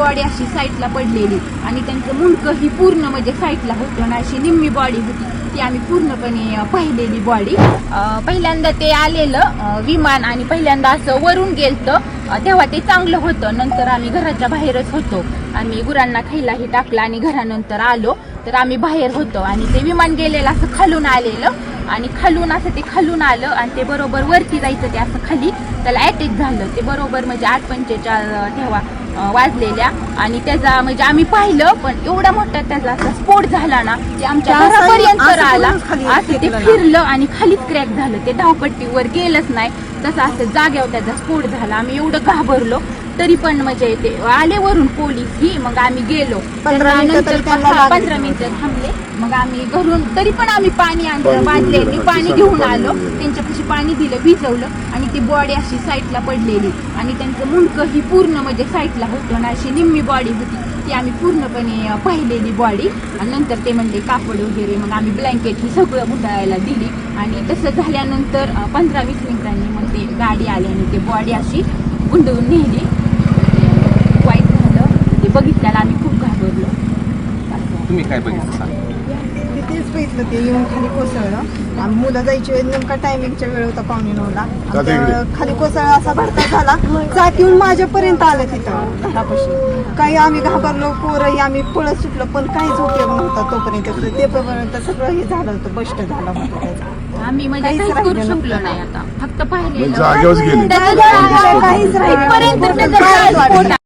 Body अशी साईडला पडलेली आणि त्यांचं मुंडकं ही पूर्ण म्हणजे साईडला होतं आणि अशी निम्मी बॉडी होती ती आम्ही पूर्णपणे पाहिलेली बॉडी. पहिल्यांदा ते आलेलं विमान आणि पहिल्यांदा असं वरून गेलतं तेव्हा ते चांगलं होतं. नंतर आम्ही घराच्या बाहेरच होतो. आम्ही गुरांना खायलाही टाकलं आणि घरानंतर आलो तर आम्ही बाहेर होतो आणि ते विमान गेलेलं असं खालून आलेलं आणि खालून असं ते खालून आलं आणि ते बरोबर वरती जायचं ते असं खाली त्याला अटॅक झालं. ते बरोबर म्हणजे 8:45 तेव्हा वाजलेल्या आणि त्याचा म्हणजे आम्ही पाहिलं पण एवढा मोठा त्याचा असा स्फोट झाला ना ते आमच्या घरापर्यंत आला. असं ते फिरलं आणि खालीच क्रॅक झालं. ते धावपट्टीवर गेलंच नाही तसं असं जाग्यावर त्याचा स्फोट झाला. आम्ही एवढं घाबरलो तरी पण म्हणजे ते आले वरून पोलीस ही मग आम्ही गेलो. 15 मिनिटं थांबले मग आम्ही घरून तरी पण आम्ही पाणी आणलं बांधले पाणी घेऊन आलो त्यांच्यापाशी पाणी दिलं भिजवलं आणि ती बॉडी अशी साईडला पडलेली आणि त्यांचं मुंडकं ही पूर्ण म्हणजे साईडला होतं आणि अशी निम्मी बॉडी होती ती आम्ही पूर्णपणे पाहिलेली बॉडी. आणि नंतर ते म्हणले कापड वगैरे मग आम्ही ब्लँकेट ही सगळं गुंडाळायला दिली आणि तसं झाल्यानंतर 15-20 मिनिटांनी मग ते गाडी आली आणि ते बॉडी अशी गुंडळून नेली. वाईट झालं ते बघितल्याला आम्ही खूप घाबरलो. तुम्ही काय बघितलं? तेच बघितलं ते येऊन खाली कोसळलं. मुलं जायची वेळ नेमका टायमिंगच्या वेळ होता 9:45ला. खाली कोसळला असा भडका झाला चाक येऊन माझ्यापर्यंत आलं तिथं घरापाशी. काही आम्ही घाबरलो पोरही आम्ही पळत सुटलो पण काहीच उपयोग नव्हता तोपर्यंत. ते पर्यंत सगळं हे झालं होतं बस्ट झालं होतं त्याचं. आम्ही म्हणजे काहीच करू शकलो नाही आता फक्त पाहिलेलं जागेवर गेले. काहीच राहिलं